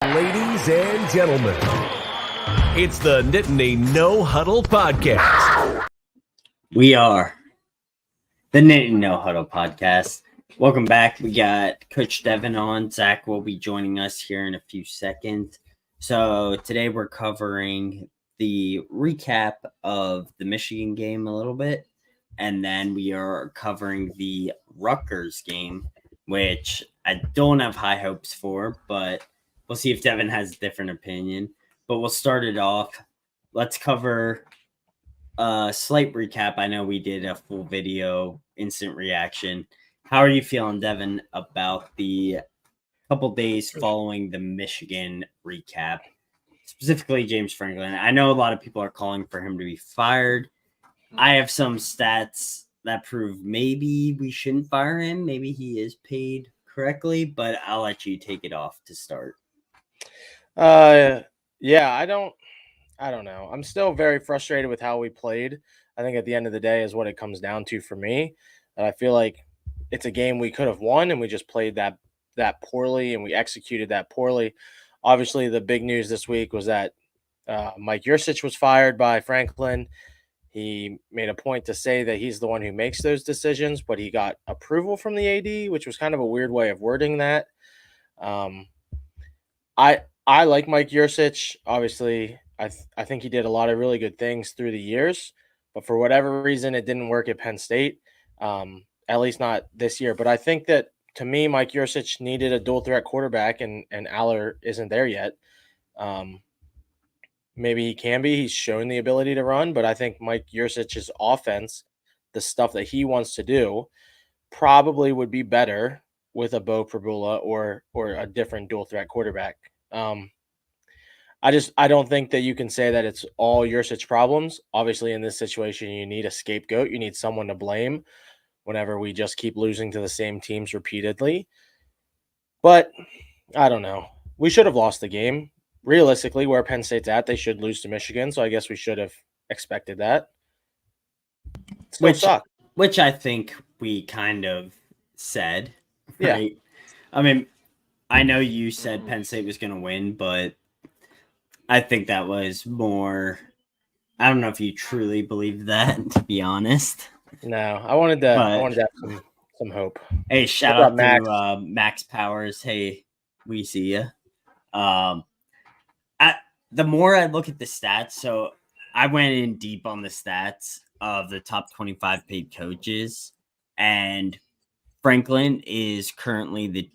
Ladies and gentlemen, it's the Nittany No Huddle podcast. We are the Nittany No Huddle podcast. Welcome back. We got Coach Devin on. Zach will be joining us here in a few seconds. So today we're covering the recap of the Michigan game a little bit, and then we are covering the Rutgers game, which I don't have high hopes for, but we'll see if Devin has a different opinion. But we'll start it off. Let's cover a slight recap. I know we did a full video instant reaction. How are you feeling, Devin, about the couple days following the Michigan recap, specifically James Franklin? I know a lot of people are calling for him to be fired. I have some stats that prove maybe we shouldn't fire him. Maybe he is paid correctly, but I'll let you take it off to start. Yeah, I don't know. I'm still very frustrated with how we played. I think at the end of the day is what it comes down to for me. And I feel like it's a game we could have won and we just played that poorly and we executed that poorly. Obviously, the big news this week was that Mike Yurcich was fired by Franklin. He made a point to say that he's the one who makes those decisions, but he got approval from the AD, which was kind of a weird way of wording that. I like Mike Yurcich. Obviously, I think he did a lot of really good things through the years, but for whatever reason, it didn't work at Penn State, at least not this year. But I think that, to me, Mike Yurcich needed a dual-threat quarterback, and Aller isn't there yet. Maybe he can be. He's shown the ability to run, but I think Mike Yurcich's offense, the stuff that he wants to do, probably would be better with a Bo Prabula or a different dual-threat quarterback. I don't think that you can say that it's all Yurcich problems. Obviously, in this situation, you need a scapegoat. You need someone to blame whenever we just keep losing to the same teams repeatedly. But I don't know. We should have lost the game. Realistically, where Penn State's at, they should lose to Michigan. So I guess we should have expected that. Which I think we kind of said, right? Yeah. I mean, I know you said Penn State was going to win, but I think that was more. I don't know if you truly believe that, to be honest. No, I wanted to have some hope. Hey, shout out to Max Powers. Hey, we see you. The more I look at the stats, so I went in deep on the stats of the top 25 paid coaches, and Franklin is currently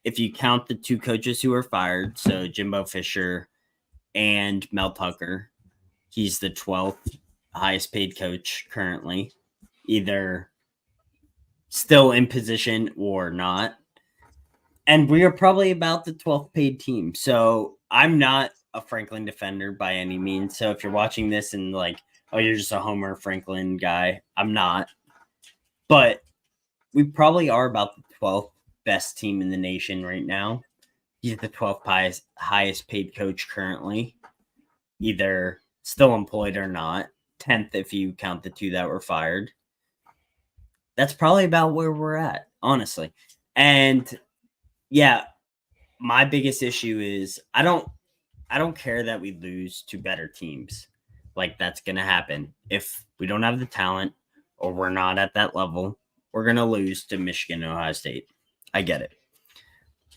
if you count the two coaches who are fired, so Jimbo Fisher and Mel Tucker, he's the 12th highest paid coach currently, either still in position or not. And we are probably about the 12th paid team. So I'm not a Franklin defender by any means. So if you're watching this and like, oh, you're just a Homer Franklin guy, I'm not. But we probably are about the 12th best team in the nation right now. He's the 12th highest paid coach currently, either still employed or not. 10th if you count the two that were fired. That's probably about where we're at, honestly. And yeah, my biggest issue is I don't care that we lose to better teams. Like, that's going to happen. If we don't have the talent or we're not at that level, we're going to lose to Michigan and Ohio State. I get it.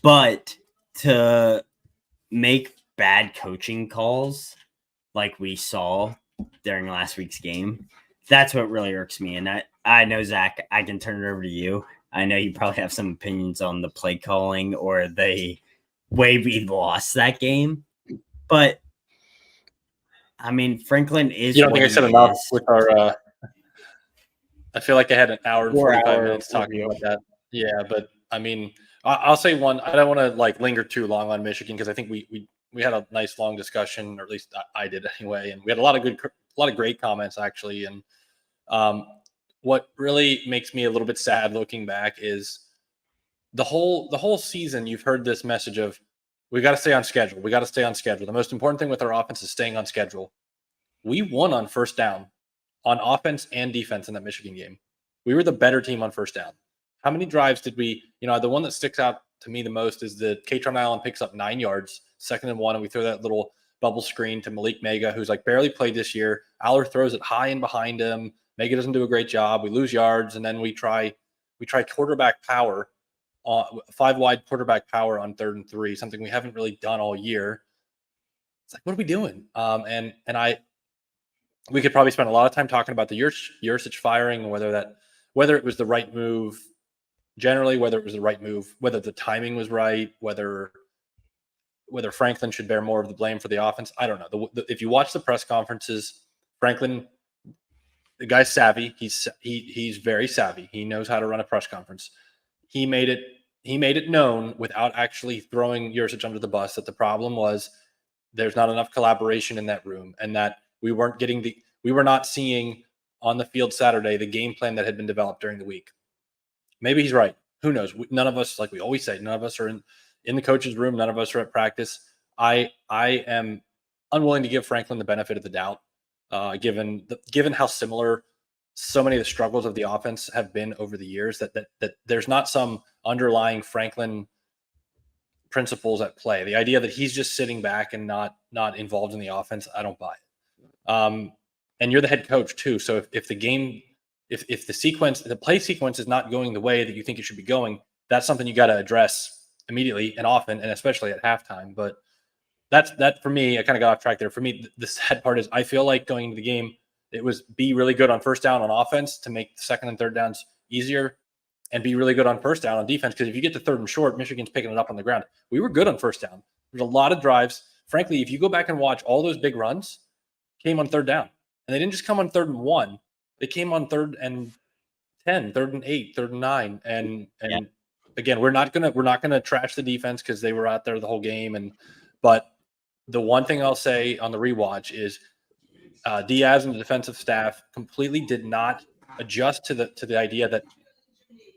But to make bad coaching calls like we saw during last week's game, that's what really irks me. And I know, Zach, I can turn it over to you. I know you probably have some opinions on the play calling or the way we lost that game. But, I mean, Franklin is. You don't think I said enough with our I feel like I had an hour and 45 minutes talking about that. Yeah, but I mean, I'll say one. I don't want to like linger too long on Michigan because I think we had a nice long discussion, or at least I did anyway, and we had a lot of great comments actually. And what really makes me a little bit sad looking back is the whole season. You've heard this message of we got to stay on schedule. We got to stay on schedule. The most important thing with our offense is staying on schedule. We won on first down on offense and defense in that Michigan game. We were the better team on first down. How many drives did we, the one that sticks out to me the most is that Katron Allen picks up 9 yards, 2nd and 1, and we throw that little bubble screen to Malik Mega, who's like barely played this year. Aller throws it high and behind him. Mega doesn't do a great job. We lose yards, and then we try quarterback power, 5 wide quarterback power on 3rd and 3, something we haven't really done all year. It's like, what are we doing? We could probably spend a lot of time talking about the Yurcich firing, whether it was the right move, generally, whether it was the right move, whether the timing was right, whether Franklin should bear more of the blame for the offense. I don't know. If you watch the press conferences, Franklin, the guy's savvy. He's very savvy. He knows how to run a press conference. He made it known without actually throwing Yurcich under the bus that the problem was there's not enough collaboration in that room, and that we were not seeing on the field Saturday the game plan that had been developed during the week. Maybe he's right. Who knows? None of us, like we always say, none of us are in the coach's room. None of us are at practice. I am unwilling to give Franklin the benefit of the doubt, given how similar so many of the struggles of the offense have been over the years. That there's not some underlying Franklin principles at play. The idea that he's just sitting back and not involved in the offense, I don't buy it. And you're the head coach too. So if the play sequence is not going the way that you think it should be going, that's something you got to address immediately and often, and especially at halftime. But that for me, I kind of got off track there. For me, the sad part is I feel like going into the game, it was be really good on first down on offense to make the 2nd and 3rd downs easier, and be really good on first down on defense. Because if you get to 3rd and short, Michigan's picking it up on the ground. We were good on first down. There's a lot of drives. Frankly, if you go back and watch all those big runs, came on 3rd down, and they didn't just come on 3rd and 1. They came on 3rd and 10, 3rd and 8, 3rd and 9, and again, we're not gonna trash the defense because they were out there the whole game. But the one thing I'll say on the rewatch is Diaz and the defensive staff completely did not adjust to the idea that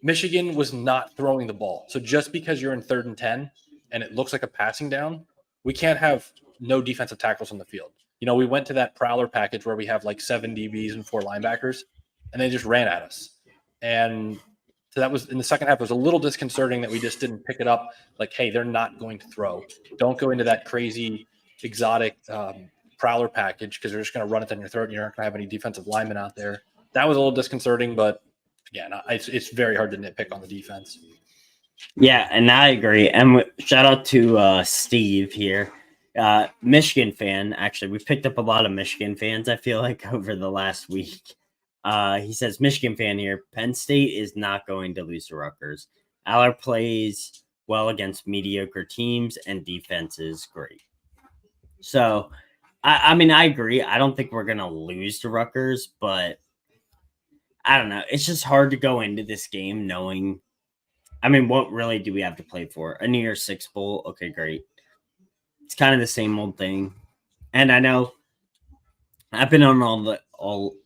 Michigan was not throwing the ball. So just because you're in 3rd and 10 and it looks like a passing down, we can't have no defensive tackles on the field. We went to that prowler package where we have like 7 DBs and 4 linebackers, and they just ran at us. And so that was in the second half. It was a little disconcerting that we just didn't pick it up. Like, hey, they're not going to throw. Don't go into that crazy, exotic prowler package because they're just going to run it down your throat and you're not going to have any defensive linemen out there. That was a little disconcerting, but again, it's very hard to nitpick on the defense. Yeah, and I agree. And shout out to Steve here. Michigan fan. Actually, we've picked up a lot of Michigan fans, I feel like, over the last week. He says, Michigan fan here, Penn State is not going to lose to Rutgers. Aller plays well against mediocre teams and defense is great. So, I mean, I agree. I don't think we're going to lose to Rutgers, but I don't know. It's just hard to go into this game knowing, I mean, what really do we have to play for? A New Year's Six Bowl? Okay, great. It's kind of the same old thing. And I know I've been on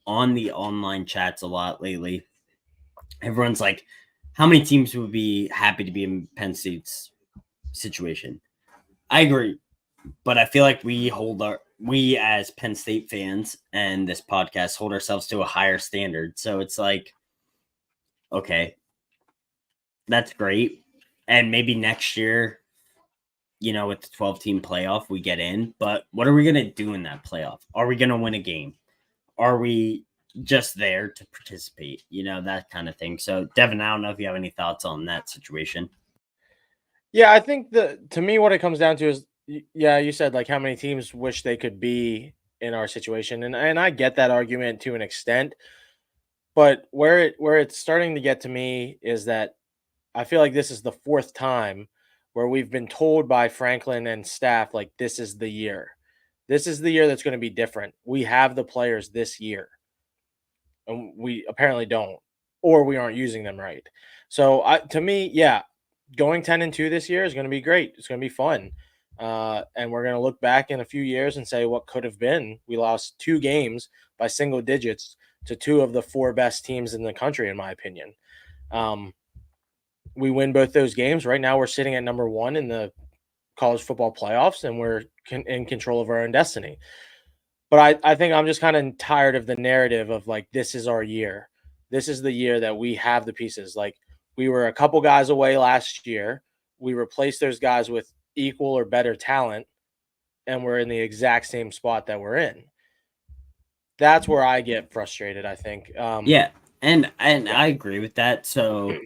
on the online chats a lot lately. Everyone's like, how many teams would be happy to be in Penn State's situation? I agree. But I feel like we as Penn State fans and this podcast hold ourselves to a higher standard. So it's like, okay, that's great. And maybe next year, with the 12-team playoff, we get in. But what are we going to do in that playoff? Are we going to win a game? Are we just there to participate? That kind of thing. So, Devin, I don't know if you have any thoughts on that situation. Yeah, I think to me, what it comes down to is, you said like how many teams wish they could be in our situation. And I get that argument to an extent. But where it's starting to get to me is that I feel like this is the 4th time where we've been told by Franklin and staff, like, this is the year. This is the year that's going to be different. We have the players this year. And we apparently don't, or we aren't using them right. So to me, going 10-2 this year is going to be great. It's going to be fun. And we're going to look back in a few years and say what could have been. We lost 2 games by single digits to 2 of the 4 best teams in the country, in my opinion. We win both those games. Right now, we're sitting at number 1 in the college football playoffs, and we're in control of our own destiny. But I think I'm just kind of tired of the narrative of, like, this is our year. This is the year that we have the pieces. Like, we were a couple guys away last year. we replace those guys with equal or better talent, and we're in the exact same spot that we're in. That's where I get frustrated, I think. Yeah, and I agree with that. So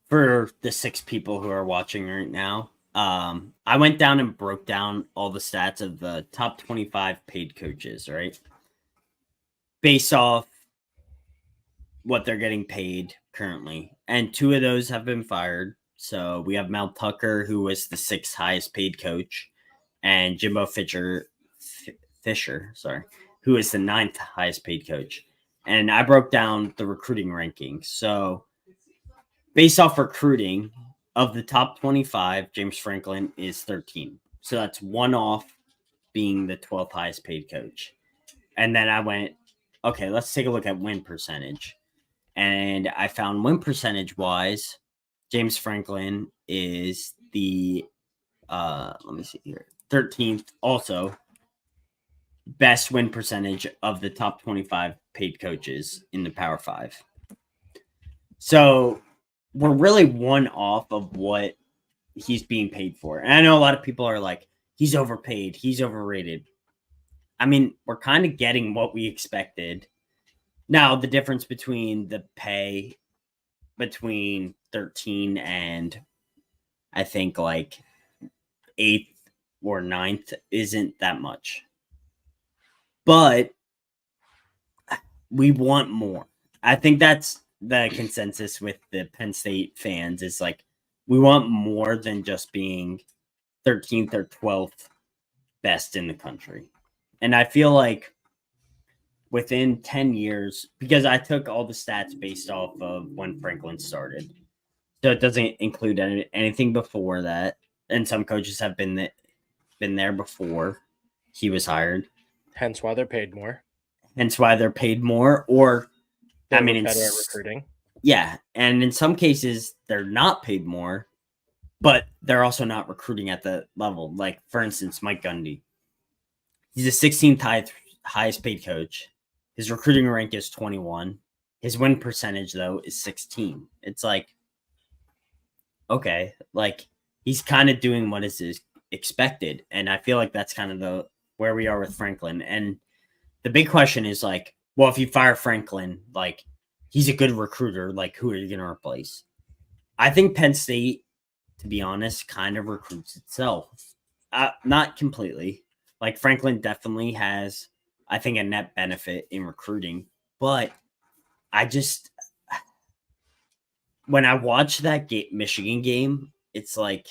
for the 6 people who are watching right now, I went down and broke down all the stats of the top 25 paid coaches, right? Based off what they're getting paid currently. And 2 of those have been fired. So we have Mel Tucker, who was the 6th highest paid coach, and Jimbo Fisher, who is the 9th highest paid coach. And I broke down the recruiting rankings. So based off recruiting, of the top 25, James Franklin is 13. So that's 1 off being the 12th highest paid coach. And then I went, okay, let's take a look at win percentage. And I found win percentage wise, James Franklin is the, let me see here, 13th also best win percentage of the top 25 paid coaches in the Power 5. So we're really 1 off of what he's being paid for. And I know a lot of people are like, he's overpaid, he's overrated. I mean, we're kind of getting what we expected. Now, the difference between the pay between 13 and I think like 8th or 9th isn't that much. But we want more. I think that's the consensus with the Penn State fans is like, we want more than just being 13th or 12th best in the country. And I feel like within 10 years, because I took all the stats based off of when Franklin started. So it doesn't include anything before that. And some coaches have been there before he was hired. Hence why they're paid more. Or They're better at recruiting. Yeah, and in some cases they're not paid more, but they're also not recruiting at the level. Like for instance, Mike Gundy, he's the 16th highest paid coach. His recruiting rank is 21. His win percentage though is 16. It's like, okay, like he's kind of doing what is expected, and I feel like that's kind of where we are with Franklin. And the big question is like, well, if you fire Franklin, like he's a good recruiter, like who are you going to replace? I think Penn State, to be honest, kind of recruits itself. Not completely. Like Franklin definitely has, I think, a net benefit in recruiting. But when I watch that Michigan game, it's like,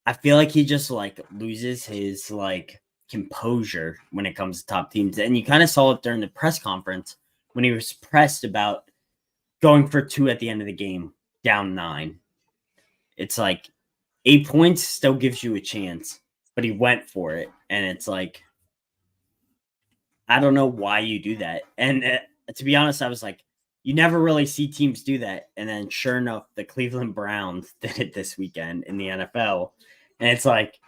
I feel like he just like loses his like composure when it comes to top teams. And you kind of saw it during the press conference when he was pressed about going for 2 at the end of the game, down 9. It's like 8 points still gives you a chance, but he went for it. And it's like, I don't know why you do that. And to be honest, I was like, you never really see teams do that. And then sure enough, the Cleveland Browns did it this weekend in the NFL. And it's like,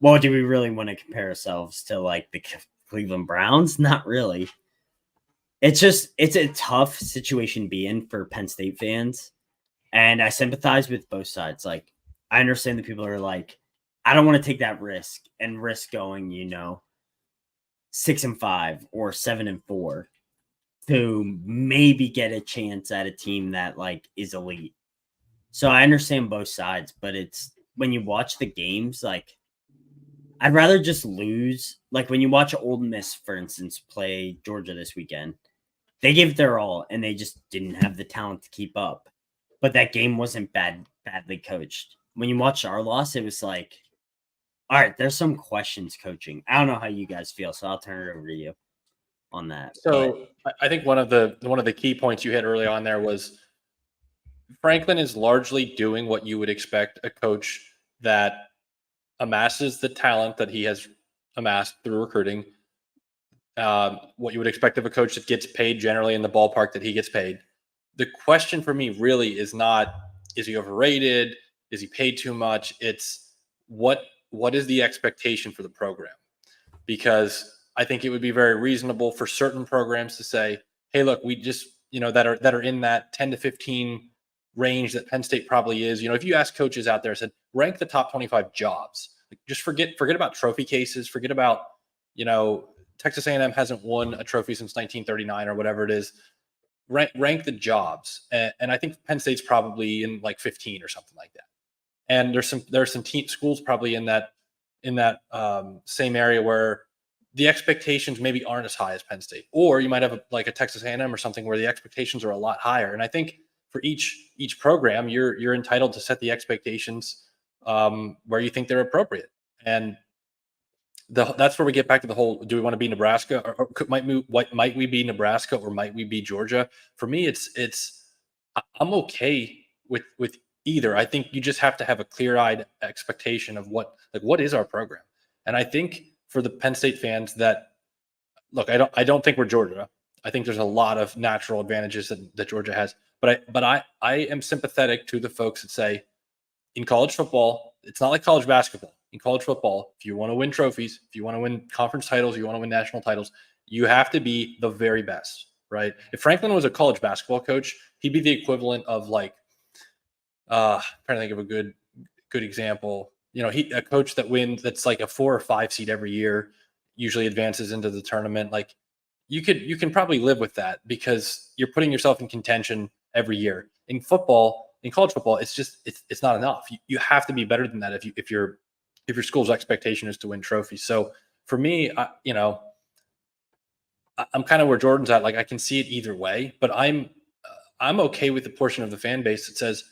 well, do we really want to compare ourselves to like the Cleveland Browns? Not really. It's a tough situation to be in for Penn State fans. And I sympathize with both sides. Like, I understand that people are like, I don't want to take that risk going, 6-5 or 7-4 to maybe get a chance at a team that like is elite. So I understand both sides, but it's when you watch the games, like I'd rather just lose. Like when you watch Ole Miss, for instance, play Georgia this weekend, they gave their all and they just didn't have the talent to keep up. But that game wasn't badly coached. When you watch our loss, it was like, all right, there's some questions coaching. I don't know how you guys feel, so I'll turn it over to you on that. So I think one of the key points you hit early on there was Franklin is largely doing what you would expect a coach that amasses the talent that he has amassed through recruiting. What you would expect of a coach that gets paid generally in the ballpark that he gets paid. The question for me really is not, is he overrated? Is he paid too much? It's what is the expectation for the program? Because I think it would be very reasonable for certain programs to say, hey, look, we just, that are in that 10 to 15 range that Penn State probably is. If you ask coaches out there, said rank the top 25 jobs. Just forget about trophy cases. Forget about, Texas A&M hasn't won a trophy since 1939 or whatever it is. Rank the jobs, and I think Penn State's probably in like 15 or something like that. And there's some schools probably in that same area where the expectations maybe aren't as high as Penn State, or you might have a Texas A&M or something where the expectations are a lot higher. And I think for each program, you're entitled to set the expectations where you think they're appropriate. And that's where we get back to the whole: do we want to be Nebraska, or might we be Nebraska, or might we be Georgia? For me, I'm okay with either. I think you just have to have a clear-eyed expectation of what is our program. And I think for the Penn State fans that look, I don't think we're Georgia. I think there's a lot of natural advantages that Georgia has, but I am sympathetic to the folks that say in college football, it's not like college basketball. In college football, if you want to win trophies, if you want to win conference titles, you want to win national titles, you have to be the very best, right? If Franklin was a college basketball coach, he'd be the equivalent of trying to think of a good example. A coach that's like a 4 or 5 seed every year, usually advances into the tournament. Like you can probably live with that because you're putting yourself in contention every year. In college football, it's not enough. You have to be better than that if your school's expectation is to win trophies. So for me, I'm kind of where Jordan's at. Like I can see it either way, but I'm okay with the portion of the fan base that says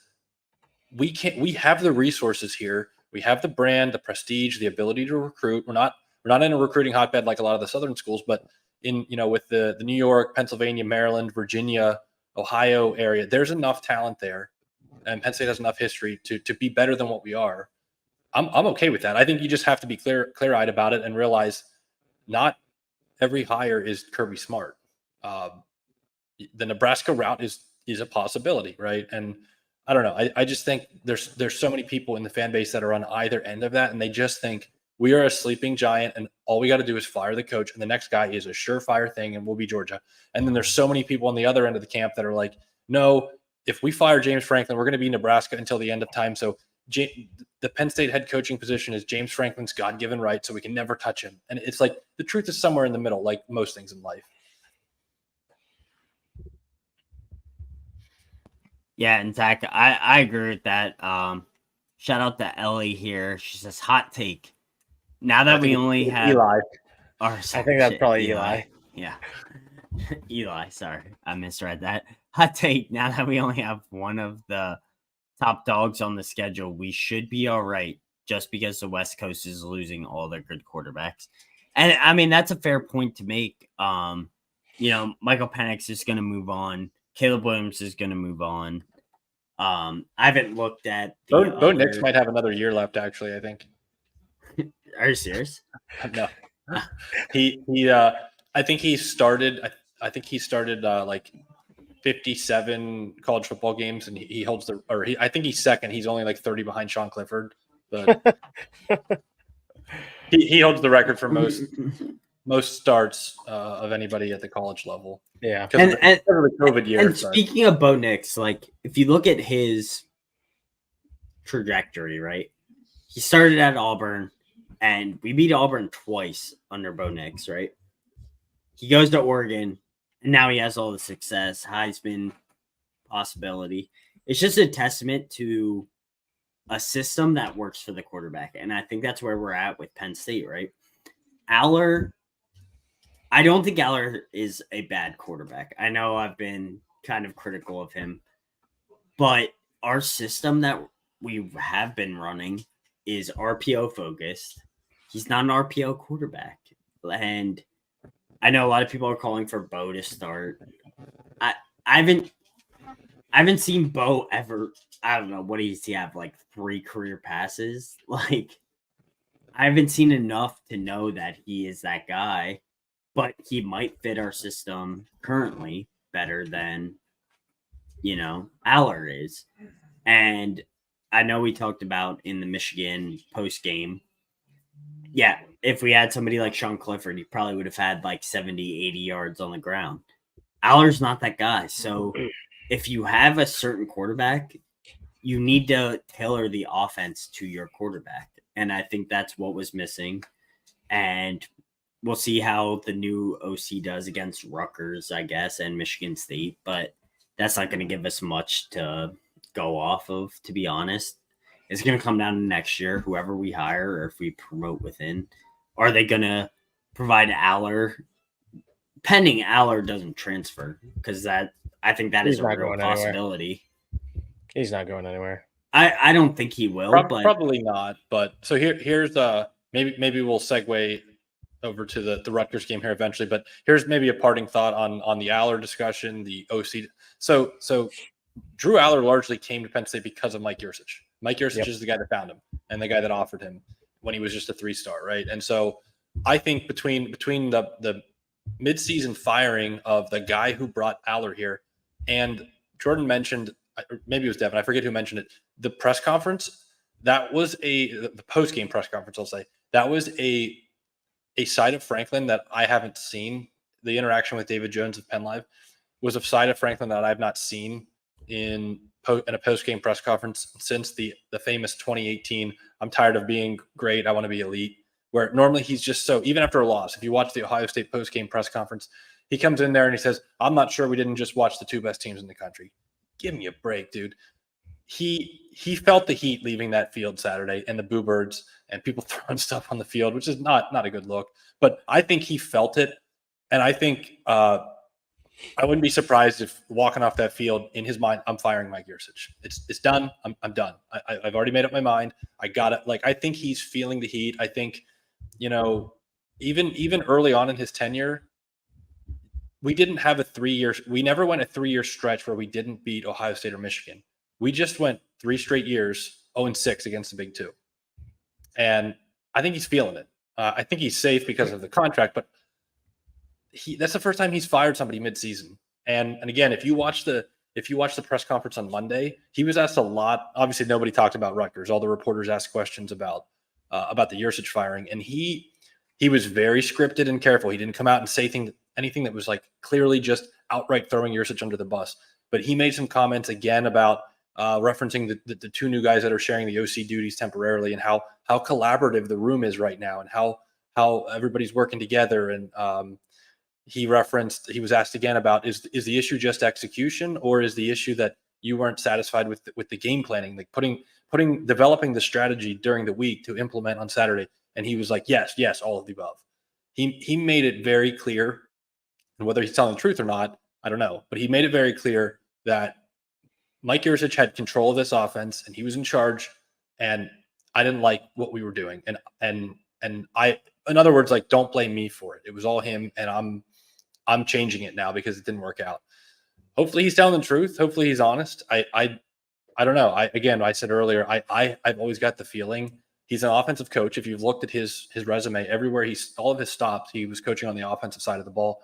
we have the resources here. We have the brand, the prestige, the ability to recruit. We're not in a recruiting hotbed like a lot of the Southern schools, but with the New York, Pennsylvania, Maryland, Virginia, Ohio area, there's enough talent there, and Penn State has enough history to be better than what we are. I'm okay with that. I think you just have to be clear-eyed about it and realize not every hire is Kirby Smart. The Nebraska route is a possibility, right? And I don't know. I just think there's so many people in the fan base that are on either end of that, and they just think we are a sleeping giant, and all we got to do is fire the coach, and the next guy is a surefire thing, and we'll be Georgia. And then there's so many people on the other end of the camp that are like, no, if we fire James Franklin, we're going to be Nebraska until the end of time. So the Penn State head coaching position is James Franklin's God-given right, so we can never touch him. And it's like the truth is somewhere in the middle, like most things in life. Yeah, and Zach, I agree with that. Shout out to Ellie here. She says, hot take. Now that we only have Eli. I think that's probably Eli. Yeah. Eli, sorry. I misread that. Hot take. Now that we only have one of the top dogs on the schedule, we should be all right just because the West Coast is losing all their good quarterbacks. And I mean, that's a fair point to make. Michael Penix is going to move on. Caleb Williams is going to move on. I haven't looked at Bo Nix might have another year left, actually, I think. Are you serious? No. I think he started like 57 college football games, and he holds I think he's second. He's only like 30 behind Sean Clifford, but he holds the record for most starts of anybody at the college level. Yeah. Because of the COVID year. And speaking of Bo Nix, like if you look at his trajectory, right? He started at Auburn, and we beat Auburn twice under Bo Nix, right? He goes to Oregon, and now he has all the success, Heisman possibility. It's just a testament to a system that works for the quarterback. And I think that's where we're at with Penn State, right? Aller, I don't think Aller is a bad quarterback. I know I've been kind of critical of him, but our system that we have been running is RPO focused. He's not an RPO quarterback. And I know a lot of people are calling for Bo to start. I haven't seen Bo ever. I don't know, what does he have, like 3 career passes? Like, I haven't seen enough to know that he is that guy, but he might fit our system currently better than, Aller is. And I know we talked about in the Michigan post game. Yeah, if we had somebody like Sean Clifford, he probably would have had like 70, 80 yards on the ground. Aller's not that guy. So if you have a certain quarterback, you need to tailor the offense to your quarterback. And I think that's what was missing. And we'll see how the new OC does against Rutgers, I guess, and Michigan State. But that's not going to give us much to go off of, to be honest. It's going to come down to next year, whoever we hire or if we promote within. Are they going to provide Aller? Pending Aller doesn't transfer, because I think that is a real possibility. He's not going anywhere. I don't think he will, but probably not. But so here's maybe we'll segue over to the Rutgers game here eventually. But here's maybe a parting thought on the Aller discussion, the OC. So Drew Aller largely came to Penn State because of Mike Yurcich. Mike Yurcich is the guy that found him and the guy that offered him when he was just a 3-star, right? And so I think between the midseason firing of the guy who brought Aller here, and Jordan mentioned, maybe it was Devin, I forget who mentioned it, the press conference, that was the post-game press conference, I'll say, that was a side of Franklin that I haven't seen. The interaction with David Jones of Penn Live was a side of Franklin that I've not seen in a post-game press conference since the famous 2018, I'm tired of being great, I want to be elite, where normally he's just so, even after a loss, if you watch the Ohio State post-game press conference, he comes in there and he says, I'm not sure we didn't just watch the 2 best teams in the country. Give me a break, dude. He felt the heat leaving that field Saturday, and the boo birds and people throwing stuff on the field, which is not a good look. But I think he felt it, and I think I wouldn't be surprised if walking off that field in his mind, I'm firing Mike Yurcich. It's done. I'm done. I've already made up my mind. I got it. Like, I think he's feeling the heat. I think, even early on in his tenure, we didn't have we never went a 3-year stretch where we didn't beat Ohio State or Michigan. We just went 3 straight years, 0-6 against the Big Two. And I think he's feeling it. I think he's safe because of the contract, but that's the first time he's fired somebody midseason. And again, if you watch the press conference on Monday, he was asked a lot. Obviously, nobody talked about Rutgers. All the reporters asked questions about the Yurcich firing, and he was very scripted and careful. He didn't come out and say anything that was like clearly just outright throwing Yurcich under the bus. But he made some comments again about referencing the 2 new guys that are sharing the OC duties temporarily, and how collaborative the room is right now, and how everybody's working together. And he was asked again about, is the issue just execution, or is the issue that you weren't satisfied with the game planning, like developing the strategy during the week to implement on Saturday? And he was like, yes, all of the above. He made it very clear, and whether he's telling the truth or not, I don't know, but he made it very clear that Mike Yurcich had control of this offense and he was in charge, and I didn't like what we were doing. And I, in other words, like, don't blame me for it. It was all him, and I'm changing it now because it didn't work out. Hopefully he's telling the truth. Hopefully he's honest. I don't know. I said earlier, I've always got the feeling he's an offensive coach. If you've looked at his resume, everywhere all of his stops, he was coaching on the offensive side of the ball.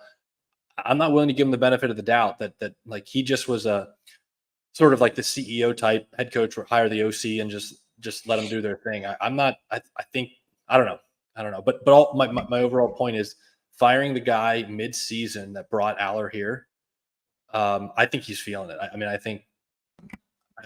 I'm not willing to give him the benefit of the doubt that like he just was a sort of like the CEO type head coach, or hire the OC and just let them do their thing. I'm not. I think I don't know. But my overall point is firing the guy mid-season that brought Aller here. I think he's feeling it. I think.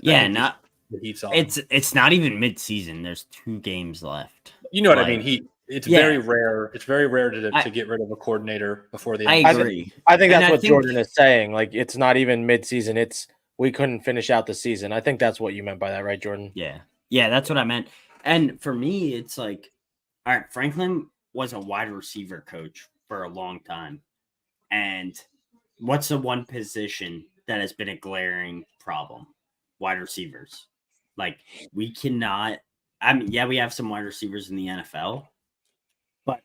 The heat's on. It's not even mid-season. There's 2 games left. You know what I mean? It's very rare. It's very rare to get rid of a coordinator before the. I agree. I think that's what Jordan is saying. Like, it's not even mid-season. It's we couldn't finish out the season. I think that's what you meant by that, right, Jordan? Yeah, that's what I meant. And for me, it's like, all right, Franklin was a wide receiver coach for a long time. And what's the one position that has been a glaring problem? Wide receivers. Like, we cannot. We have some wide receivers in the NFL, but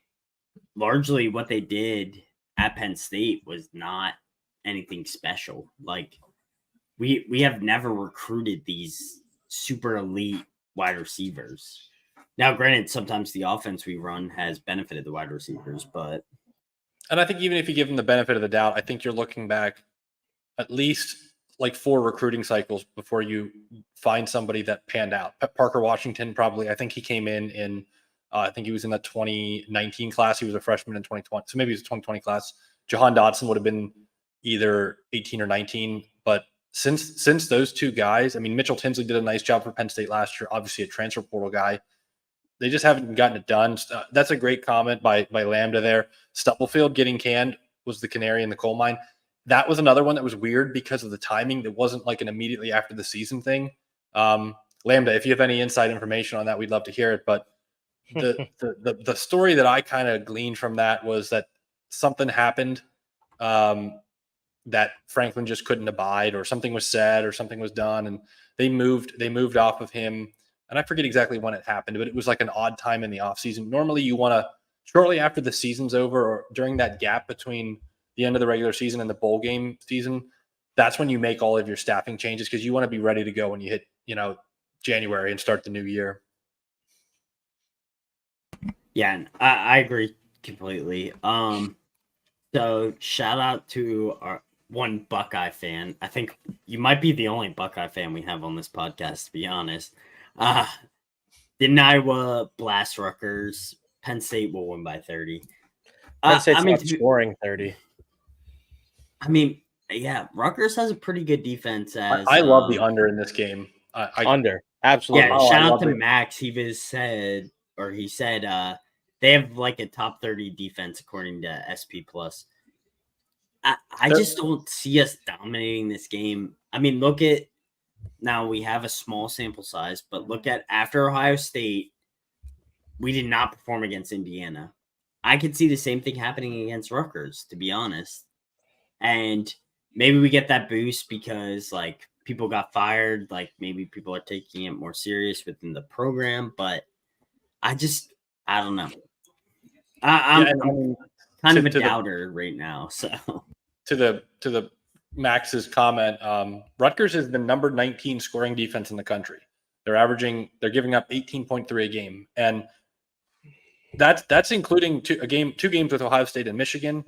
largely what they did at Penn State was not anything special. Like, we have never recruited these super elite wide receivers. Now, granted, sometimes the offense we run has benefited the wide receivers, but. And I think even if you give them the benefit of the doubt, I think you're looking back at least like 4 recruiting cycles before you find somebody that panned out. Parker Washington, probably, I think he came in I think he was in the 2019 class. He was a freshman in 2020. So maybe it was a 2020 class. Jahan Dotson would have been either 18 or 19, but since those two guys, I mean, Mitchell Tinsley did a nice job for Penn State last year, obviously a transfer portal guy. They just haven't gotten it done. That's a great comment by Lambda there. Stubblefield getting canned was the canary in the coal mine. That was another one that was weird because of the timing. It wasn't like an immediately after the season thing. Lambda, if you have any inside information on that, we'd love to hear it. But the story that I kind of gleaned from that was that something happened that Franklin just couldn't abide, or something was said, or something was done, and they moved off of him. And I forget exactly when it happened, but it was like an odd time in the offseason. Normally you want to, shortly after the season's over or during that gap between the end of the regular season and the bowl game season, that's when you make all of your staffing changes because you want to be ready to go when you hit, January and start the new year. Yeah, I agree completely. So shout out to our one Buckeye fan. I think you might be the only Buckeye fan we have on this podcast, to be honest. Didn't Iowa blast Rutgers? Penn State will win by 30. Penn State's not scoring 30. I mean, yeah, Rutgers has a pretty good defense. I love the under in this game. Under, absolutely. Yeah, shout out to Max. He said they have like a top 30 defense according to SP Plus. I just don't see us dominating this game. I mean, now we have a small sample size, but look at after Ohio State, we did not perform against Indiana. I could see the same thing happening against Rutgers, to be honest. And maybe we get that boost because like people got fired, like maybe people are taking it more serious within the program, but I don't know. I'm kind of a doubter right now. So to the Max's comment, Rutgers is the number 19 scoring defense in the country. They're giving up 18.3 a game, and that's including two games with Ohio State and Michigan.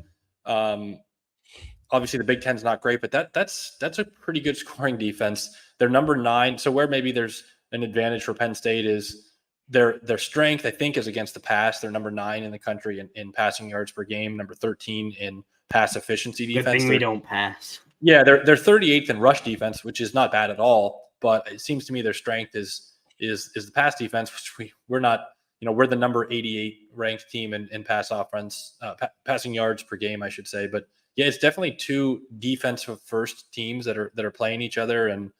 Obviously, the Big Ten's not great, but that's a pretty good scoring defense. They're number 9. So where maybe there's an advantage for Penn State is their strength, I think, is against the pass. They're number 9 in the country in passing yards per game, number 13 in pass efficiency defense. Good thing we don't pass. Yeah, they're 38th in rush defense, which is not bad at all. But it seems to me their strength is the pass defense, which we're not. We're the number 88 ranked team in pass offense, passing yards per game, I should say. But yeah, it's definitely two defensive first teams that are playing each other. And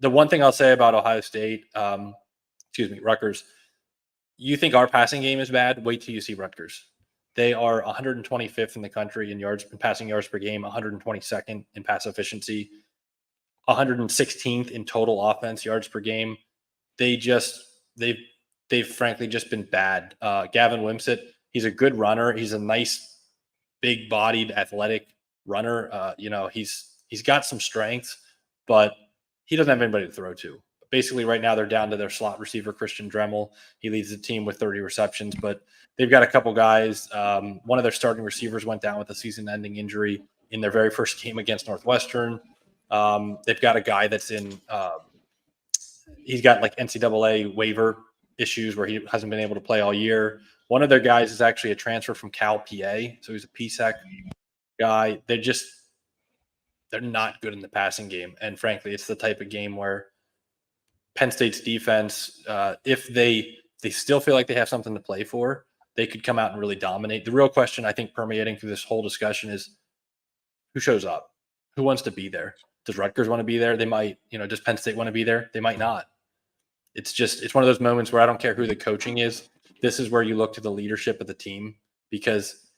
the one thing I'll say about Ohio State, Rutgers, you think our passing game is bad? Wait till you see Rutgers. They are 125th in the country in passing yards per game, 122nd in pass efficiency, 116th in total offense yards per game. They've frankly just been bad. Gavin Wimsatt, he's a good runner. He's a nice, big-bodied, athletic runner. He's got some strength, but he doesn't have anybody to throw to. Basically, right now they're down to their slot receiver, Christian Dremel. He leads the team with 30 receptions, but they've got a couple guys. One of their starting receivers went down with a season-ending injury in their very first game against Northwestern. They've got a guy that's he's got like NCAA waiver issues where he hasn't been able to play all year. One of their guys is actually a transfer from Cal PA, so he's a PSEC guy. They're not good in the passing game, and frankly, it's the type of game where Penn State's defense, if they still feel like they have something to play for, they could come out and really dominate. The real question, I think, permeating through this whole discussion is who shows up? Who wants to be there? Does Rutgers want to be there? They might. Does Penn State want to be there? They might not. It's one of those moments where I don't care who the coaching is. This is where you look to the leadership of the team, because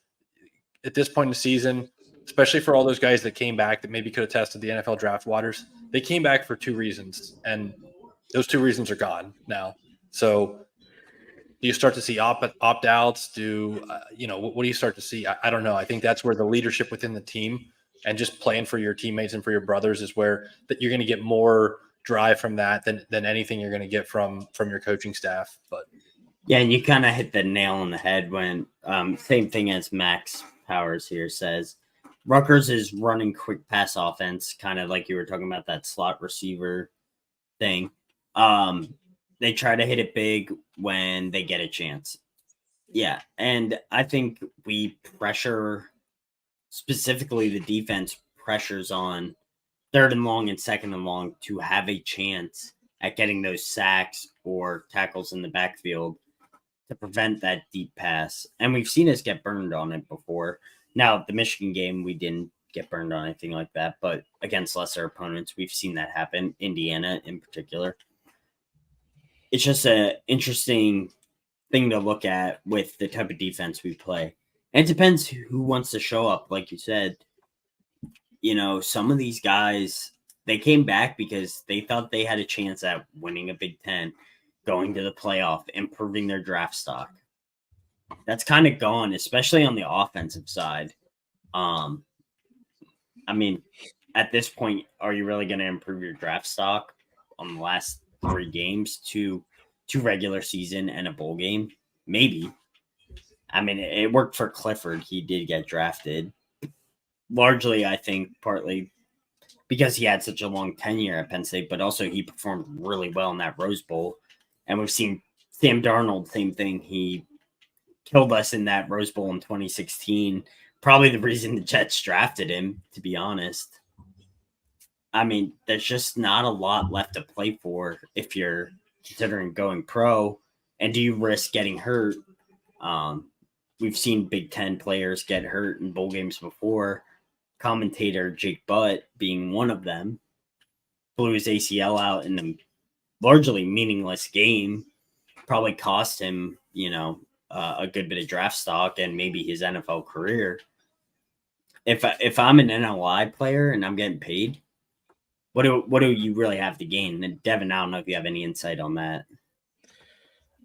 at this point in the season, especially for all those guys that came back that maybe could have tested the NFL draft waters, they came back for 2 reasons, and those 2 reasons are gone now. So do you start to see opt-outs? What do you start to see? I don't know. I think that's where the leadership within the team and just playing for your teammates and for your brothers is where that you're going to get more drive from that than anything you're going to get from your coaching staff. But yeah, and you kind of hit the nail on the head when same thing as Max Powers here says. Rutgers is running quick pass offense, kind of like you were talking about that slot receiver thing. They try to hit it big when they get a chance. Yeah, and I think we pressure, specifically the defense pressures on third and long and second and long to have a chance at getting those sacks or tackles in the backfield to prevent that deep pass. And we've seen us get burned on it before. Now, the Michigan game, we didn't get burned on anything like that, but against lesser opponents, we've seen that happen. Indiana in particular. It's just an interesting thing to look at with the type of defense we play. And it depends who wants to show up. Like you said, some of these guys, they came back because they thought they had a chance at winning a Big Ten, going to the playoff, improving their draft stock. That's kind of gone, especially on the offensive side. At this point, are you really going to improve your draft stock on the last 3 games to regular season and a bowl game? Maybe. It worked for Clifford. He did get drafted. Largely, I think, partly because he had such a long tenure at Penn State, but also he performed really well in that Rose Bowl. And we've seen Sam Darnold, same thing. He killed us in that Rose Bowl in 2016. Probably the reason the Jets drafted him, to be honest. There's just not a lot left to play for if you're considering going pro. And do you risk getting hurt? We've seen Big Ten players get hurt in bowl games before. Commentator Jake Butt being one of them, blew his ACL out in a largely meaningless game. Probably cost him, a good bit of draft stock and maybe his NFL career. If I'm an NLI player and I'm getting paid, what do you really have to gain? And Devin, I don't know if you have any insight on that.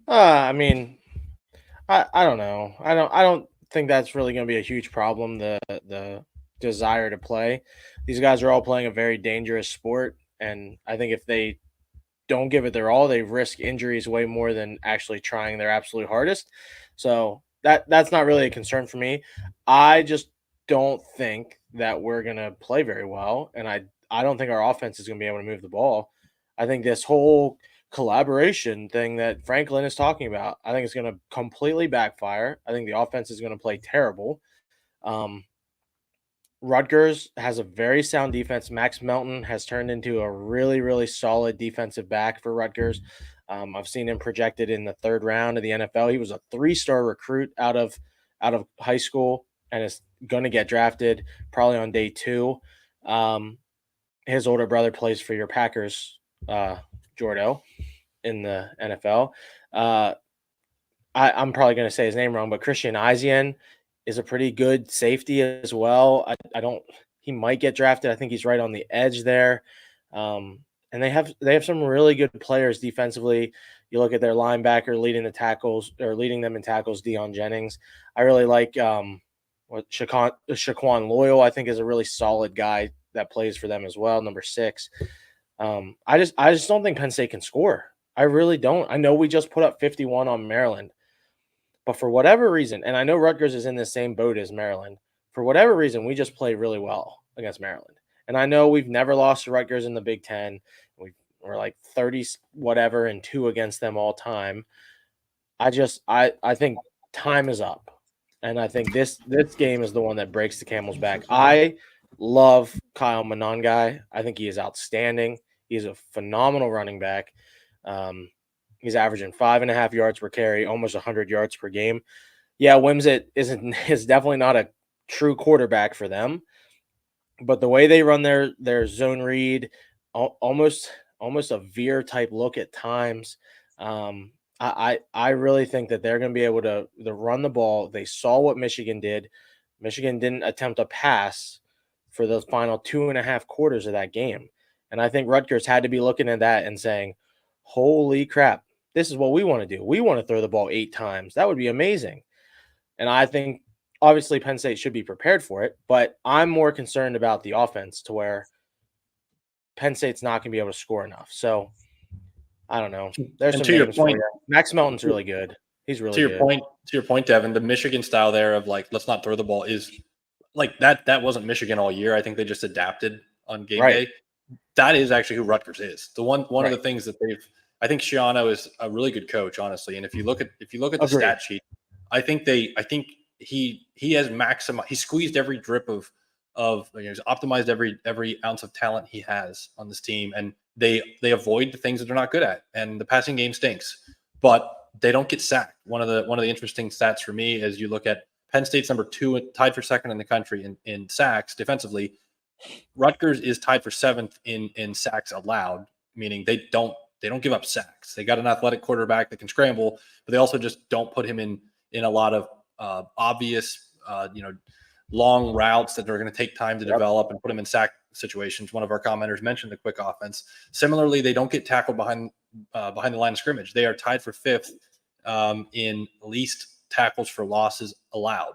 I don't know. I don't think that's really going to be a huge problem. The desire to play. These guys are all playing a very dangerous sport, and I think if they don't give it their all, they risk injuries way more than actually trying their absolute hardest. So that's not really a concern for me. I just don't think that we're going to play very well, and I don't think our offense is going to be able to move the ball. I think this whole collaboration thing that Franklin is talking about, I think it's going to completely backfire. I think the offense is going to play terrible. Rutgers has a very sound defense. Max Melton has turned into a really, really solid defensive back for Rutgers. I've seen him projected in the 3rd round of the NFL. He was a 3-star recruit out of high school and is going to get drafted probably on day 2. His older brother plays for your Packers, Jordo, in the NFL. I'm probably going to say his name wrong, but Christian Izien is a pretty good safety as well. He might get drafted. I think he's right on the edge there. And they have some really good players defensively. You look at their linebacker leading them in tackles, Deion Jennings. I really like Shaquan Loyal, I think, is a really solid guy that plays for them as well, number 6. I just don't think Penn State can score. I really don't. I know we just put up 51 on Maryland. But for whatever reason, and I know Rutgers is in the same boat as Maryland, for whatever reason, we just play really well against Maryland. And I know we've never lost to Rutgers in the Big Ten. We're like 30 whatever and 2 against them all time. I think time is up. And I think this game is the one that breaks the camel's back. I love Kyle Monangai. I think he is outstanding. He's a phenomenal running back. He's averaging 5.5 yards per carry, almost 100 yards per game. Yeah, Wimsatt is definitely not a true quarterback for them, but the way they run their zone read, almost a veer type look at times. I really think that they're going to be able to run the ball. They saw what Michigan did. Michigan didn't attempt a pass for the final 2.5 quarters of that game, and I think Rutgers had to be looking at that and saying, "Holy crap! This is what we want to do. We want to throw the ball 8 times. That would be amazing." And I think obviously Penn State should be prepared for it, but I'm more concerned about the offense to where Penn State's not going to be able to score enough. So I don't know. There's some games for you. Max Melton's really good. He's really good. To your point, Devin, the Michigan style there of like, let's not throw the ball is like that wasn't Michigan all year. I think they just adapted on game day. That is actually who Rutgers is. The one of the things that I think Shiano is a really good coach, honestly. And if you look at the stat sheet, I think he has he squeezed every drip of he's optimized every ounce of talent he has on this team, and they avoid the things that they're not good at, and the passing game stinks, but they don't get sacked. One of the interesting stats for me is you look at Penn State's number 2, tied for second in the country in sacks defensively. Rutgers is tied for 7th in sacks allowed, meaning they don't give up sacks. They got an athletic quarterback that can scramble, but they also just don't put him in a lot of obvious, long routes that are going to take time to develop and put him in sack situations. One of our commenters mentioned the quick offense. Similarly, they don't get tackled behind the line of scrimmage. They are tied for 5th in least tackles for losses allowed,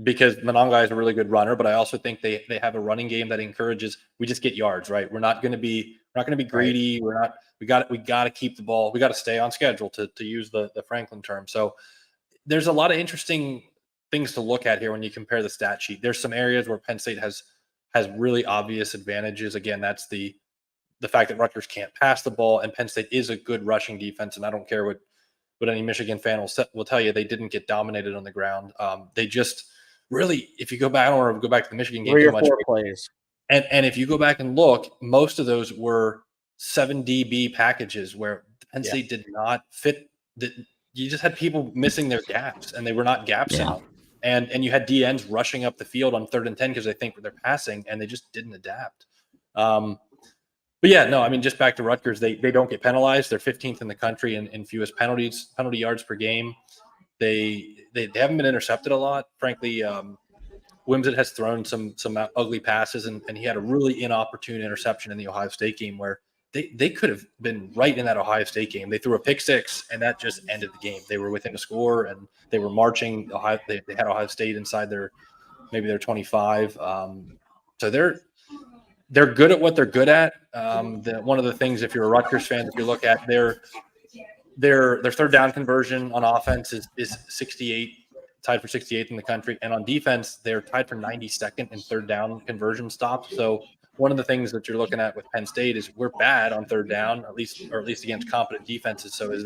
because Monongai is a really good runner, but I also think they have a running game that encourages we just get yards, right? We're not going to be greedy. Right. We got to keep the ball. We got to stay on schedule to use the Franklin term. So there's a lot of interesting things to look at here when you compare the stat sheet. There's some areas where Penn State has really obvious advantages. Again, that's the fact that Rutgers can't pass the ball, and Penn State is a good rushing defense. And I don't care what any Michigan fan will tell you, they didn't get dominated on the ground. They just really, if you go back, I don't want to go back to the Michigan game 3 too or much. 4 plays. And if you go back and look, most of those were 7 DB packages where Penn State did not fit. You just had people missing their gaps, and they were not gaps out. And you had DNs rushing up the field on 3rd and 10 because they think they're passing, and they just didn't adapt. But yeah, no, I mean, just back to Rutgers, they don't get penalized. They're 15th in the country in fewest penalty yards per game. They haven't been intercepted a lot. Frankly, Wimsatt has thrown some ugly passes, and he had a really inopportune interception in the Ohio State game where they could have been right in that Ohio State game. They threw a pick 6, and that just ended the game. They were within a score, and they were marching. They had Ohio State inside their 25. So they're good at what they're good at. One of the things, if you're a Rutgers fan, if you look at their 3rd down conversion on offense is 68, tied for 68th in the country, and on defense they're tied for 92nd in 3rd down conversion stops. So one of the things that you're looking at with Penn State is we're bad on 3rd down, at least against competent defenses. So is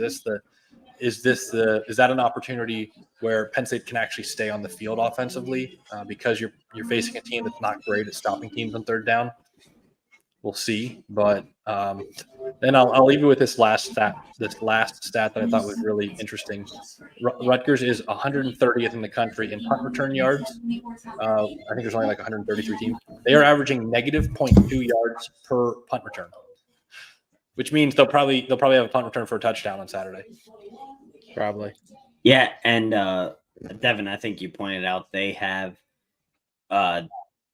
that an opportunity where Penn State can actually stay on the field offensively because you're facing a team that's not great at stopping teams on 3rd down? We'll see, but then I'll leave you with this last stat that I thought was really interesting. Rutgers is 130th in the country in punt return yards. I think there's only like 133 teams. They are averaging negative 0.2 yards per punt return, which means they'll probably have a punt return for a touchdown on Saturday. Probably. Yeah, and Devin, I think you pointed out they have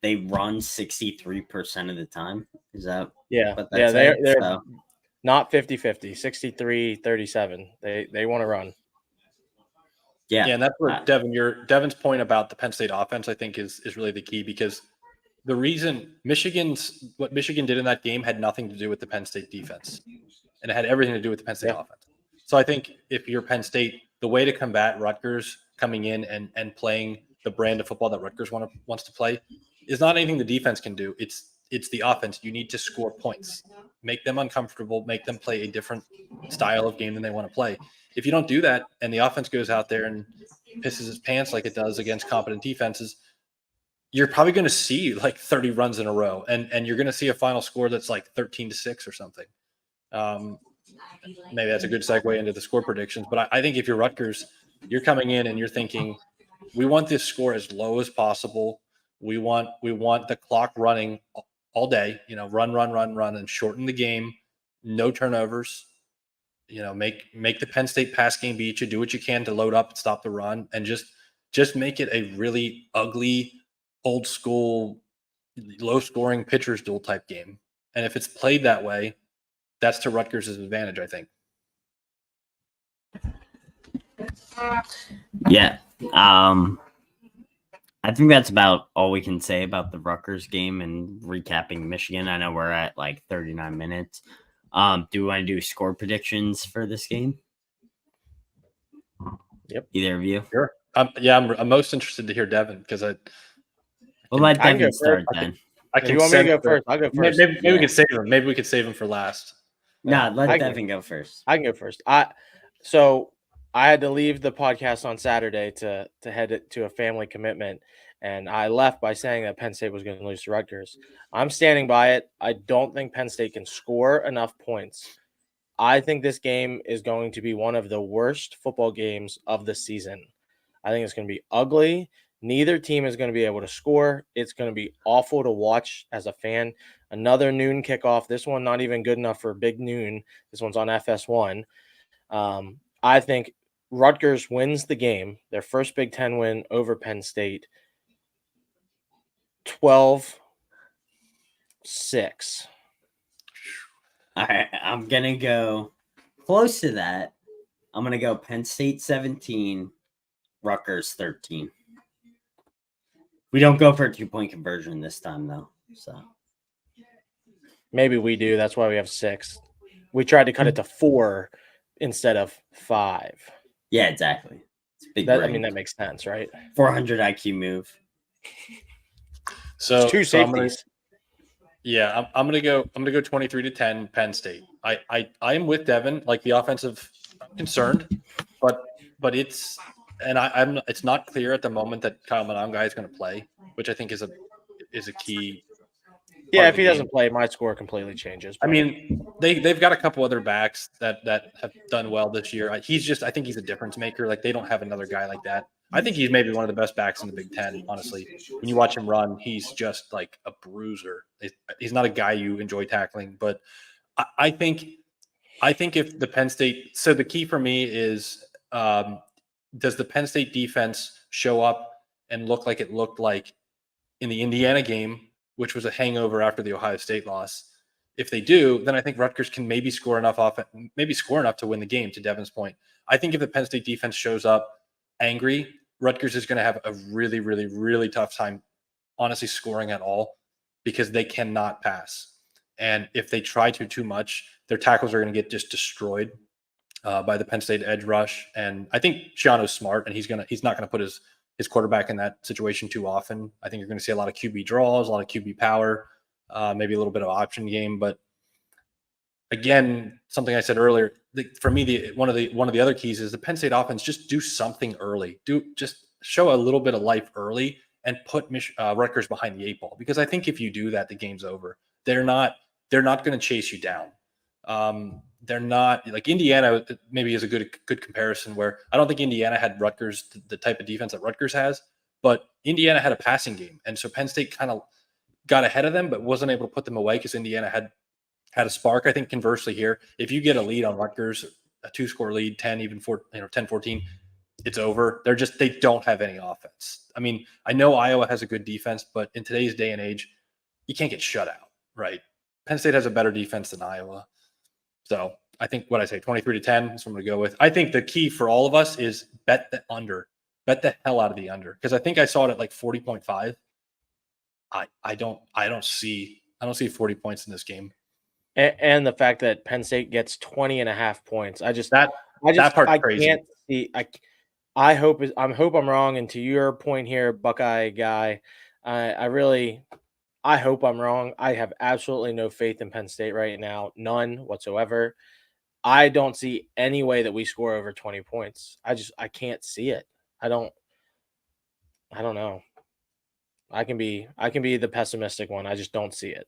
they run 63% of the time. Is that they're not 50-50, 63-37. They want to run. Yeah, and that's where Devin's point about the Penn State offense, I think, is really the key, because the reason what Michigan did in that game had nothing to do with the Penn State defense, and it had everything to do with the Penn State offense. So I think if you're Penn State, the way to combat Rutgers coming in and playing the brand of football that Rutgers wants to play is not anything the defense can do. It's the offense. You need to score points, make them uncomfortable, make them play a different style of game than they want to play. If you don't do that and the offense goes out there and pisses its pants like it does against competent defenses, you're probably going to see like 30 runs in a row, and you're going to see a final score that's like 13-6 or something. Maybe that's a good segue into the score predictions. But I think if you're Rutgers, you're coming in and you're thinking, we want this score as low as possible. We want the clock running all day, run, and shorten the game. No turnovers. Make the Penn State pass game beat you. Do what you can to load up and stop the run, and just make it a really ugly, old school, low scoring pitcher's duel type game. And if it's played that way, that's to Rutgers' advantage, I think. Yeah. I think that's about all we can say about the Rutgers game and recapping Michigan. I know we're at like 39 minutes. Do we want to do score predictions for this game? Yep. Either of you? Sure. I'm most interested to hear Devin, because We'll let Devin start then. If you want me to go first, I'll go first. Maybe we could save him. Maybe we could save him for last. No, let Devin go first. I can go first. So I had to leave the podcast on Saturday to head to a family commitment, And I left by saying that Penn State was going to lose to Rutgers. I'm standing by it. I don't think Penn State can score enough points. I think this game is going to be one of the worst football games of the season. I think it's going to be ugly. Neither team is going to be able to score. It's going to be awful to watch as a fan. Another noon kickoff. This one not even good enough for big noon. This one's on FS1. I think Rutgers wins the game, their first Big Ten win over Penn State, 12-6. All right, I'm going to go close to that. I'm going to go Penn State 17, Rutgers 13. We don't go for a 2-point conversion this time, though. So maybe we do. That's why we have 6. We tried to cut it to 4 instead of 5. Yeah, exactly. It's big. I mean, that makes sense, right? 400 IQ move. So it's 2 safeties. I'm gonna go 23-10 Penn State. I am with Devin, like the offensive concerned, but it's not clear at the moment that Kyle Monangai is going to play, which I think is a key. Yeah, if he doesn't play, my score completely changes. I mean, they've got a couple other backs that have done well this year. I think he's a difference maker. Like, they don't have another guy like that. I think he's maybe one of the best backs in the Big Ten, honestly. When you watch him run, he's just like a bruiser. He's not a guy you enjoy tackling, but I think if the Penn State – so the key for me is does the Penn State defense show up and look like it looked like in the Indiana game, which was a hangover after the Ohio State loss? If they do, then I think Rutgers can maybe score enough to win the game, to Devin's point. I think if the Penn State defense shows up angry, Rutgers is going to have a really, really, really tough time, honestly, scoring at all, because they cannot pass. And if they try to too much, their tackles are going to get just destroyed by the Penn State edge rush. And I think Shiano's smart, and he's not going to put his quarterback in that situation too often. I think you're going to see a lot of QB draws, a lot of QB power, maybe a little bit of option game. But again, something I said earlier, for me, one of the other keys is the Penn State offense. Just do something early. Just show a little bit of life early and put Rutgers behind the 8 ball. Because I think if you do that, the game's over. They're not going to chase you down. They're not like Indiana. Maybe is a good comparison, where I don't think Indiana had Rutgers, the type of defense that Rutgers has, but Indiana had a passing game, and so Penn State kind of got ahead of them, but wasn't able to put them away because Indiana had a spark. I think conversely here, if you get a lead on Rutgers, a 2-score lead, 10-14, it's over. They don't have any offense. I mean, I know Iowa has a good defense, but in today's day and age, you can't get shut out, right? Penn State has a better defense than Iowa. So I think 23-10 is what I'm going to go with. I think the key for all of us is bet the under. Bet the hell out of the under, because I think I saw it at like 40.5. I don't see 40 points in this game. And the fact that Penn State gets 20.5 points. That part's crazy. Can't see. I hope I'm wrong. And to your point here, Buckeye guy, I hope I'm wrong. I have absolutely no faith in Penn State right now. None whatsoever. I don't see any way that we score over 20 points. I can't see it. I don't know. I can be the pessimistic one. I just don't see it.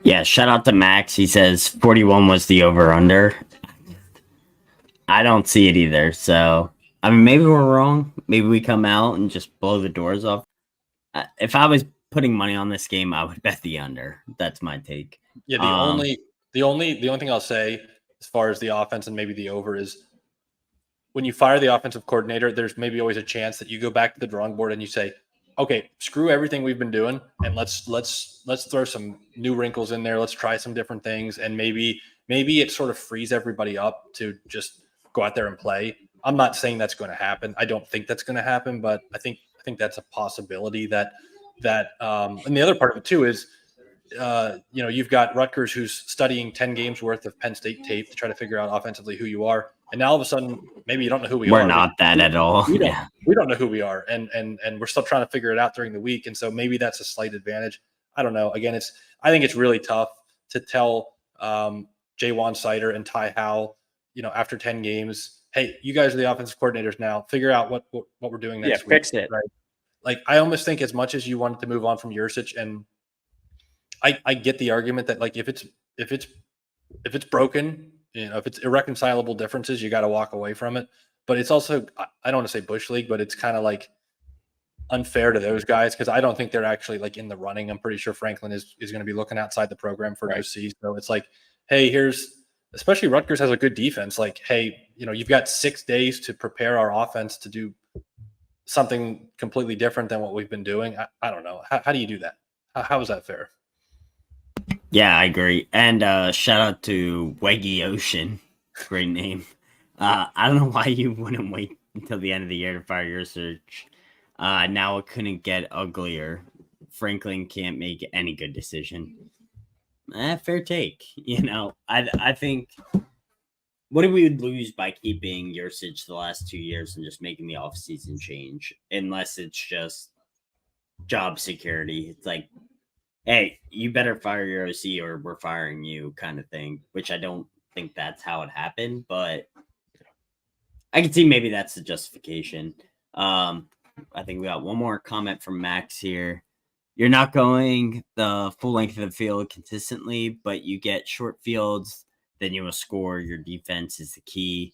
Yeah, shout out to Max. He says 41 was the over-under. I don't see it either. So, I mean, maybe we're wrong. Maybe we come out and just blow the doors off. If I was putting money on this game, I would bet the under. That's my take. Yeah, the only thing I'll say as far as the offense and maybe the over is, when you fire the offensive coordinator, there's maybe always a chance that you go back to the drawing board and you say, okay, screw everything we've been doing, and let's throw some new wrinkles in there. Let's try some different things, and maybe it sort of frees everybody up to just go out there and play. I'm not saying that's going to happen. I don't think that's going to happen, but I think that's a possibility. That and the other part of it too is, you've got Rutgers who's studying 10 games worth of Penn State tape to try to figure out offensively who you are. And now all of a sudden, maybe you don't know who we are. We're not that at all. We don't know who we are. And we're still trying to figure it out during the week. And so maybe that's a slight advantage. I don't know. Again, I think it's really tough to tell Jaywan Sider and Ty Howell, after 10 games, hey, you guys are the offensive coordinators now. Figure out what we're doing next week. Fix it. Right? Like, I almost think as much as you wanted to move on from Yurcich, and I get the argument that, like, if it's broken, if it's irreconcilable differences, you got to walk away from it. But it's also, I don't want to say bush league, but it's kind of like unfair to those guys because I don't think they're actually like in the running. I'm pretty sure Franklin is going to be looking outside the program for an OC. So it's like, hey, especially Rutgers has a good defense. Like, hey, you've got 6 days to prepare our offense to do something completely different than what we've been doing. I don't know. How do you do that? How is that fair? Yeah, I agree. And shout out to Weggy Ocean. Great name. I don't know why you wouldn't wait until the end of the year to fire your search. Now it couldn't get uglier. Franklin can't make any good decision. Fair take. I think what did we lose by keeping Yurcich the last 2 years and just making the offseason change? Unless it's just job security. It's like, hey, you better fire your OC or we're firing you kind of thing, which I don't think that's how it happened, but I can see maybe that's the justification. I think we got one more comment from Max here. You're not going the full length of the field consistently, but you get short fields, then you will score. Your defense is the key.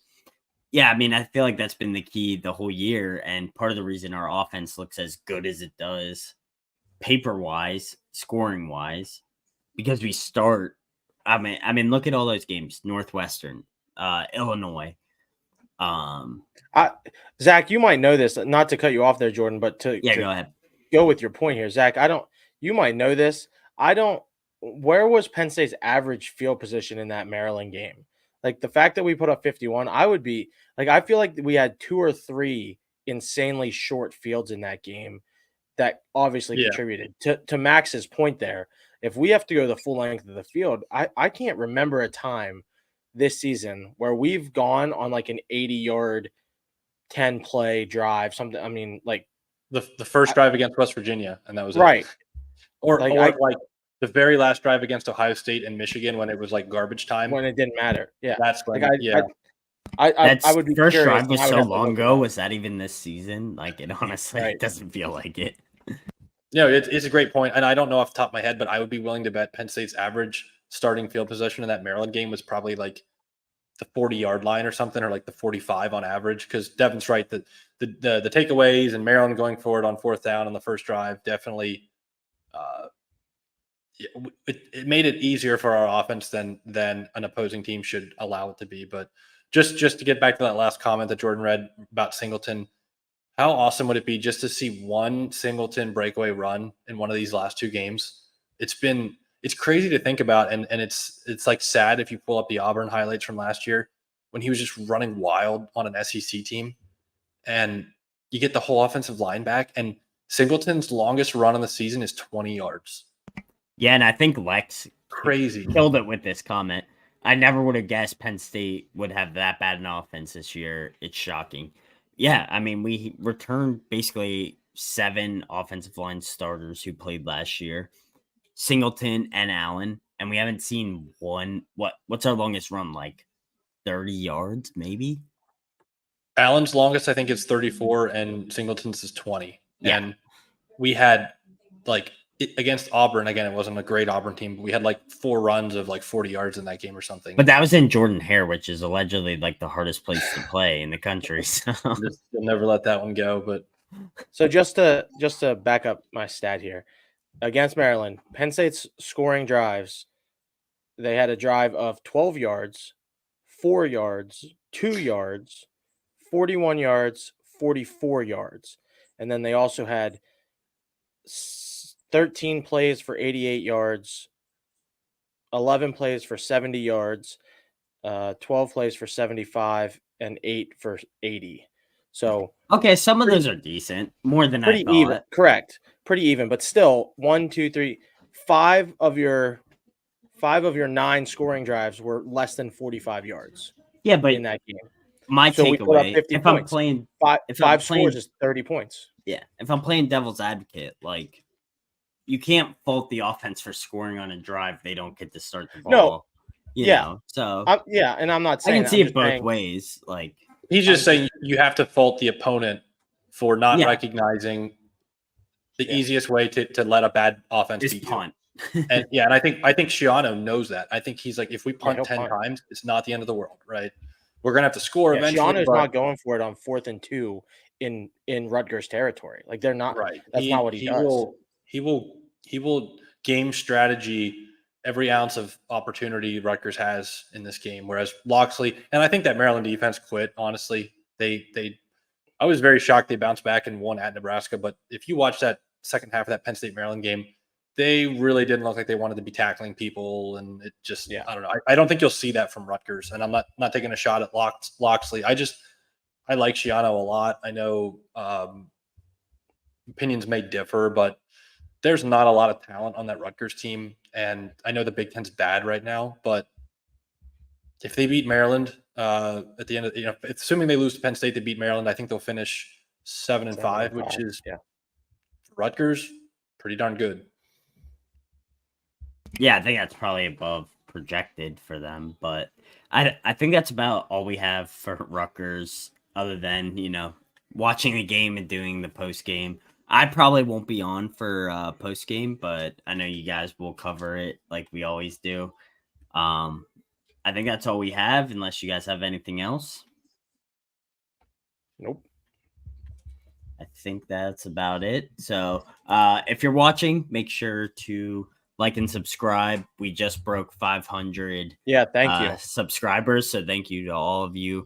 Yeah, I mean, I feel like that's been the key the whole year, and part of the reason our offense looks as good as it does paper-wise, scoring-wise, because we start. I mean, look at all those games: Northwestern, Illinois. Zach, you might know this. Not to cut you off there, Jordan, but to go ahead. Go with your point here, Zach. You might know this. Where was Penn State's average field position in that Maryland game? Like the fact that we put up 51, I feel like we had 2 or 3 insanely short fields in that game that obviously contributed to Max's point there. If we have to go the full length of the field, I can't remember a time this season where we've gone on like an 80-yard 10-play drive, something. I mean, like the first drive against West Virginia, and that was right. It. Or the very last drive against Ohio State and Michigan when it was like garbage time. When it didn't matter. Yeah. That's when, I would be first curious. drive was so long ago. Was that even this season? Like, it honestly it doesn't feel like it. No, it's a great point. And I don't know off the top of my head, but I would be willing to bet Penn State's average starting field possession in that Maryland game was probably like the 40-yard line or something, or like the 45 on average. Because Devin's right, that the takeaways and Maryland going forward on 4th down on the first drive definitely it made it easier for our offense than an opposing team should allow it to be. But just to get back to that last comment that Jordan read about Singleton, how awesome would it be just to see one Singleton breakaway run in one of these last 2 games? It's crazy to think about, and it's like sad if you pull up the Auburn highlights from last year when he was just running wild on an SEC team, and you get the whole offensive line back, and Singleton's longest run on the season is 20 yards. Yeah, and I think Lex crazy killed it with this comment. I never would have guessed Penn State would have that bad an offense this year. It's shocking. Yeah, I mean, we returned basically 7 offensive line starters who played last year, Singleton and Allen, and we haven't seen one. What's our longest run, like 30 yards, maybe? Allen's longest, I think, is 34, and Singleton's is 20. Yeah. And we had, like, against Auburn, again, it wasn't a great Auburn team, but we had like 4 runs of like 40 yards in that game or something. But that was in Jordan Hare, which is allegedly like the hardest place to play in the country. So you'll never let that one go. But so just to back up my stat here, against Maryland, Penn State's scoring drives, they had a drive of 12 yards, 4 yards, 2 yards, 41 yards, 44 yards. And then they also had 13 plays for 88 yards, 11 plays for 70 yards, 12 plays for 75, and 8 for 80. So okay, some of those are decent, more than I thought. Even, correct, pretty even, but still 1, 2, 3, 5 of your 9 scoring drives were less than 45 yards. Yeah, but in that game, my takeaway, if I'm playing five scores is 30 points. Yeah, if I'm playing devil's advocate, like, you can't fault the offense for scoring on a drive they don't get to start the ball. No, you know, so and I'm not saying I can see it both ways. Like, He's just saying you have to fault the opponent for not recognizing the easiest way to let a bad offense beat punt. And I think Shiano knows that. I think he's like, if we punt 10 times, it's not the end of the world, right? We're gonna have to score eventually. Shiano's not going for it on 4th and 2 in Rutgers territory. Like they're not. Right. That's not what he does. He will game strategy every ounce of opportunity Rutgers has in this game. Whereas Loxley, and I think that Maryland defense quit. Honestly, I was very shocked they bounced back and won at Nebraska. But if you watch that second half of that Penn State Maryland game, they really didn't look like they wanted to be tackling people, and it just I don't know. I don't think you'll see that from Rutgers, and I'm not taking a shot at Loxley. I like Shiano a lot. I know opinions may differ, but there's not a lot of talent on that Rutgers team, and I know the Big Ten's bad right now, but if they beat Maryland at the end of assuming they lose to Penn State, they beat Maryland. I think they'll finish 7-5, which is Rutgers pretty darn good. Yeah, I think that's probably above projected for them, but I think that's about all we have for Rutgers, other than watching the game and doing the post game. I probably won't be on for post game, but I know you guys will cover it like we always do. I think that's all we have, unless you guys have anything else. Nope. I think that's about it. So if you're watching, make sure to like and subscribe. We just broke 500 thank you subscribers, so thank you to all of you.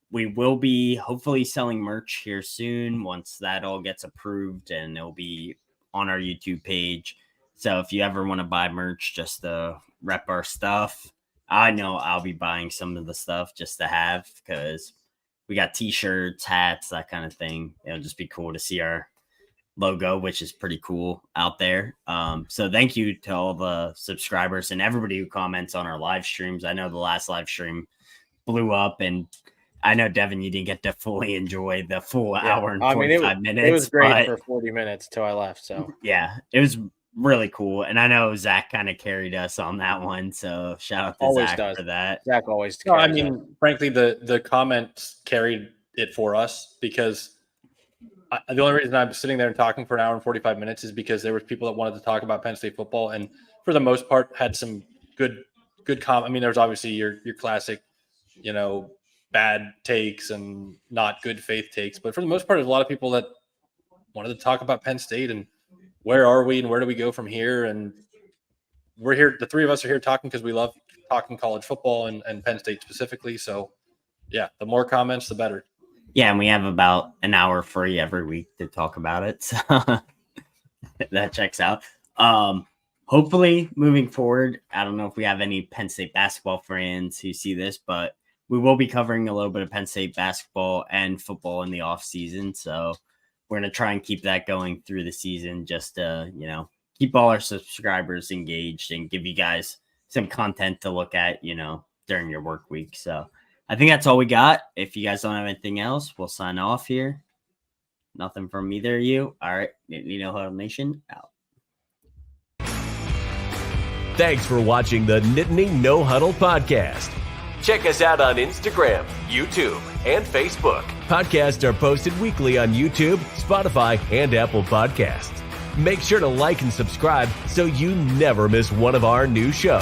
We will be hopefully selling merch here soon once that all gets approved, and it'll be on our YouTube page. So if you ever want to buy merch just to rep our stuff, I know I'll be buying some of the stuff just to have, because we got t-shirts, hats, that kind of thing. It'll just be cool to see our logo, which is pretty cool out there. So thank you to all the subscribers and everybody who comments on our live streams. I know the last live stream blew up, and I know, Devin, you didn't get to fully enjoy the full hour and 45 minutes. It was great for 40 minutes till I left. So yeah, it was really cool. And I know Zach kind of carried us on that one. So shout out to Zach for that. Zach always No, I mean, frankly, the comments carried it for us, because the only reason I'm sitting there and talking for an hour and 45 minutes is because there were people that wanted to talk about Penn State football, and for the most part had some good I mean, there's obviously your classic, bad takes and not good faith takes, but for the most part, there's a lot of people that wanted to talk about Penn State and where are we and where do we go from here. And we're here. The three of us are here talking because we love talking college football and Penn State specifically. So yeah, the more comments, the better. Yeah, and we have about an hour free every week to talk about it. So that checks out. Hopefully, moving forward, I don't know if we have any Penn State basketball fans who see this, but we will be covering a little bit of Penn State basketball and football in the off season. So we're going to try and keep that going through the season, just to, keep all our subscribers engaged and give you guys some content to look at, during your work week. So I think that's all we got. If you guys don't have anything else, we'll sign off here. Nothing from either of you. All right. Huddle Nation out. Thanks for watching the Nittany No Huddle podcast. Check us out on Instagram, YouTube, and Facebook. Podcasts are posted weekly on YouTube, Spotify, and Apple Podcasts. Make sure to like and subscribe so you never miss one of our new shows.